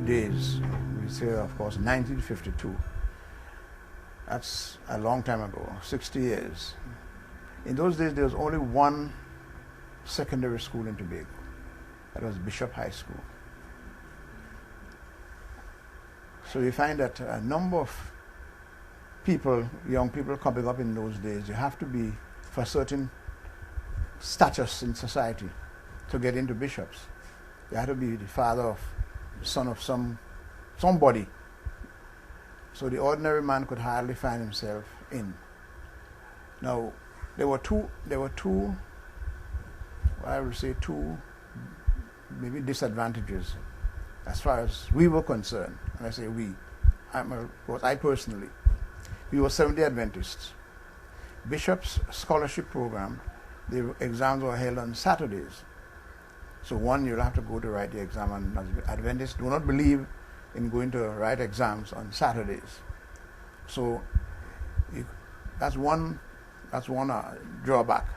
days, we say, of course, 1952. That's a long time ago, 60 years. In those days, there was only one secondary school in Tobago. That was Bishop High School. So you find that a number of people, young people coming up in those days, you have to be for a certain status in society to get into bishops. You had to be the son of somebody. So the ordinary man could hardly find himself in. Now, there were two, I would say two, maybe disadvantages as far as we were concerned. And I say we, I personally, we were Seventh-day Adventists. Bishop's scholarship program, the exams were held on Saturdays. So one, you'll have to go to write the exam, and Adventists do not believe in going to write exams on Saturdays. So that's one drawback.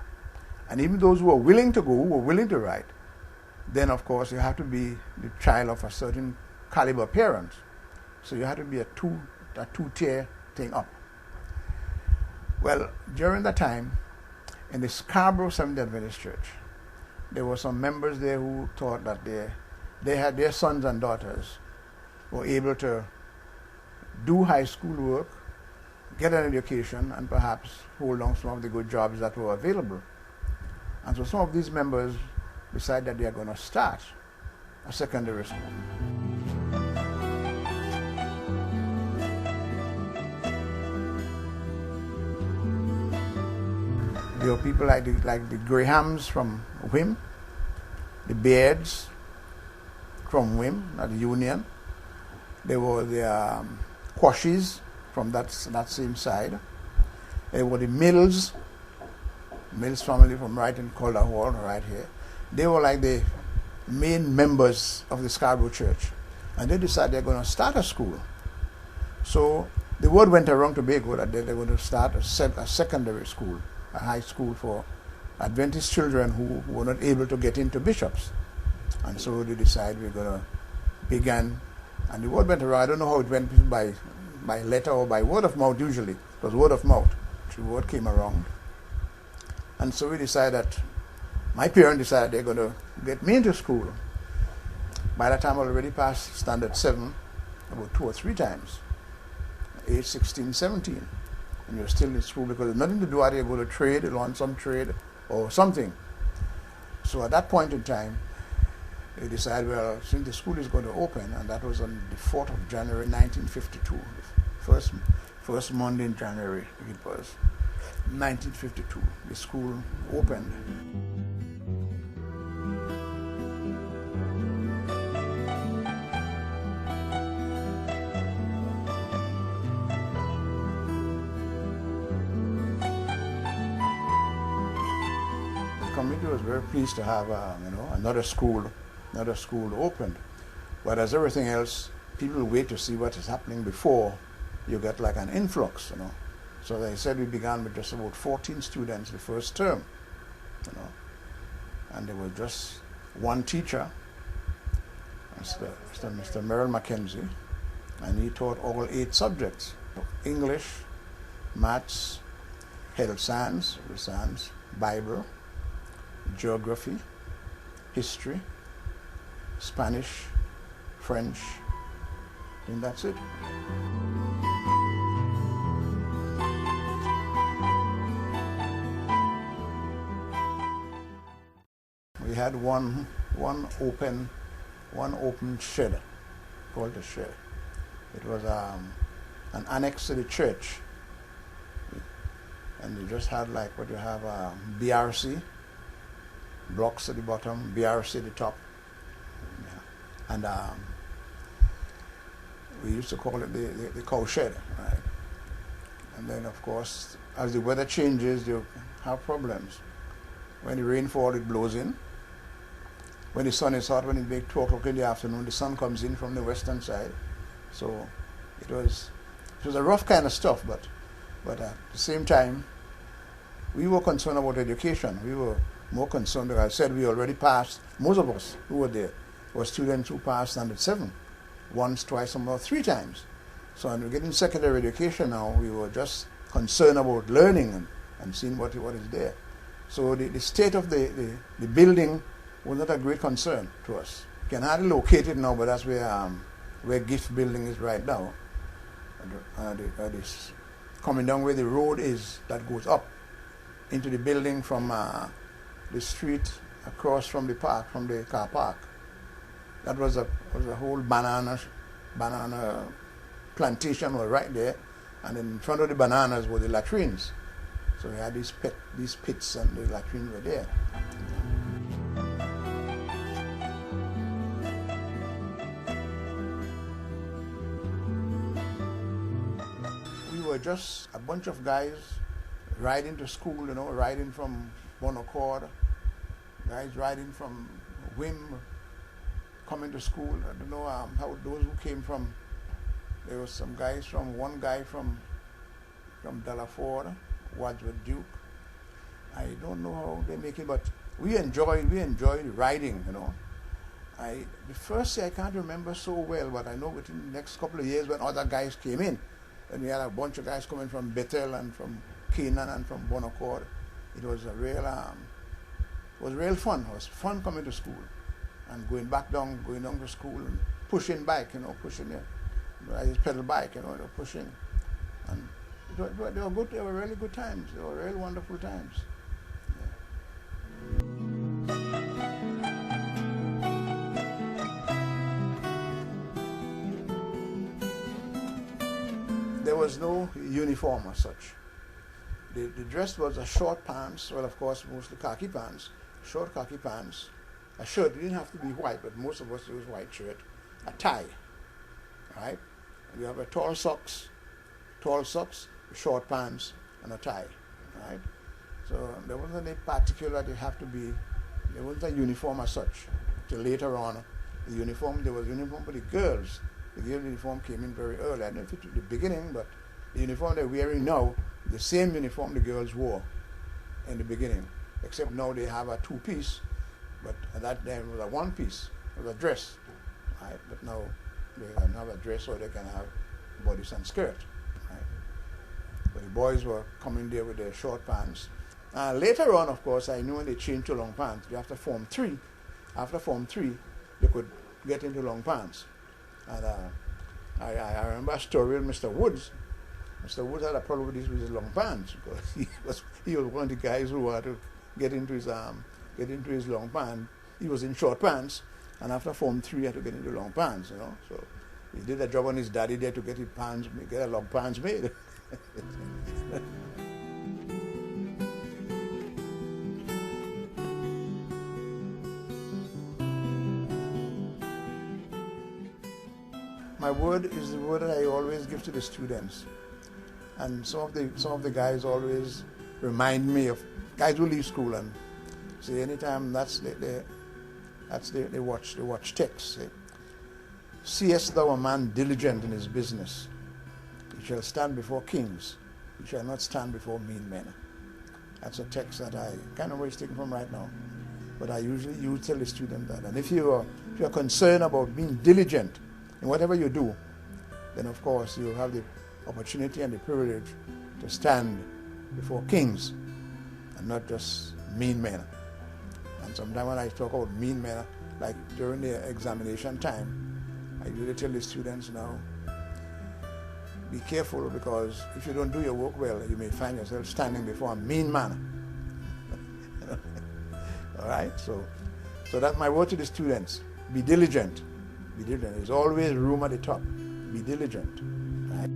And even those who are willing to go, who are willing to write, then of course you have to be the child of a certain caliber parent. So you have to be a two-tier thing up. Well, during that time, in the Scarborough Seventh-day Adventist Church, there were some members there who thought that they had their sons and daughters were able to do high school work, get an education, and perhaps hold on some of the good jobs that were available. And so some of these members decided that they are going to start a secondary school. There were people like the Grahams from Wim, the Beards from Wim, at the Union. There were the Quashies from that same side. There were the Mills family from right in Calder Hall, right here. They were like the main members of the Scarborough Church. And they decided they're going to start a school. So the word went around Tobago that they're going to start a secondary school, a high school for Adventist children who were not able to get into bishops. And so they decided we're going to begin. And the word went around. I don't know how it went by letter or by word of mouth usually. It was word of mouth. The word came around. And so we decided that my parents decided they're going to get me into school. By that time, I already passed Standard 7 about 2 or 3 times, age 16, 17. And you're still in school because there's nothing to do out there, go to trade, learn some trade or something. So at that point in time, we decided, well, since the school is going to open, and that was on the 4th of January 1952, first Monday in January it was, 1952, the school opened. The committee was very pleased to have another school opened. But as everything else, people wait to see what is happening before you get like an influx, So they said we began with just about 14 students the first term, and there was just one teacher, Mr. Merrill Mackenzie, and he taught all 8 subjects: English, Maths, Health Science, Bible, Geography, History, Spanish, French, and that's it. We had one open shed, called the shed. It was an annex to the church, and you just had like what you have BRC, blocks at the bottom, BRC at the top, and we used to call it the cow shed, right? And then of course, as the weather changes, you have problems. When the rain falls, it blows in. When the sun is hot, when it makes 2 o'clock in the afternoon, the sun comes in from the western side. So it was a rough kind of stuff, but at the same time, we were concerned about education. We were more concerned, because I said we already passed, most of us who were there were students who passed Standard 7. once, twice, or more, 3 times. So when we get in secondary education now, we were just concerned about learning and seeing what is there. So the state of the building was not a great concern to us. You can hardly locate it now, but that's where Gift Building is right now. This coming down where the road is that goes up into the building from the street across from the park, from the car park. That was a whole banana plantation was right there, and in front of the bananas were the latrines. So we had these pits, and the latrines were there. We were just a bunch of guys riding to school, riding from Bon Accord, guys riding from Whim, coming to school. I don't know how those who came from. There was some guys one guy from Delaford, Wadsworth Duke. I don't know how they make it, but we enjoyed riding, The first year I can't remember so well, but I know within the next couple of years when other guys came in, and we had a bunch of guys coming from Bethel and from Canaan and from Bon Accord. It was a real fun. It was fun coming to school and going down to school and pushing bike, pushing it. I just pedal bike, pushing. And they were good. They were really good times. They were really wonderful times. Yeah. There was no uniform as such. The dress was a short pants, well, of course, mostly khaki pants, short khaki pants, a shirt. It didn't have to be white, but most of us use white shirt, a tie, right? And you have a tall socks, short pants, and a tie, right? So there wasn't any particular, there wasn't a uniform as such. Till later on, there was uniform for the girls. The girl uniform came in very early. I don't know if it was the beginning, but the uniform they're wearing now, the same uniform the girls wore in the beginning, except now they have a 2-piece, but at that time it was a 1-piece. It was a dress, right? But now they can have a dress or they can have bodice and skirt, right? But the boys were coming there with their short pants. Later on, of course, I knew when they changed to long pants. After Form 3, they could get into long pants. And I remember a story with Mr. Woods. Mr. Woods had a problem with his long pants because he was one of the guys who had to get into his long pants. He was in short pants, and after Form 3, he had to get into long pants. So he did a job on his daddy there to get a long pants made. My word is the word that I always give to the students, and some of the guys always remind me of guys who leave school and say anytime they watch text. Say, "Seest thou a man diligent in his business? He shall stand before kings. He shall not stand before mean men." That's a text that I can't remember where it's taken from right now, but I usually tell the student that. And if you are concerned about being diligent in whatever you do, then of course you have the opportunity and the privilege to stand before kings and not just mean men. And sometimes when I talk about mean men, like during the examination time, I usually tell the students now, be careful, because if you don't do your work well, you may find yourself standing before a mean man. All right, so that's my word to the students. Be diligent. Be diligent. There's always room at the top. Be diligent. Right?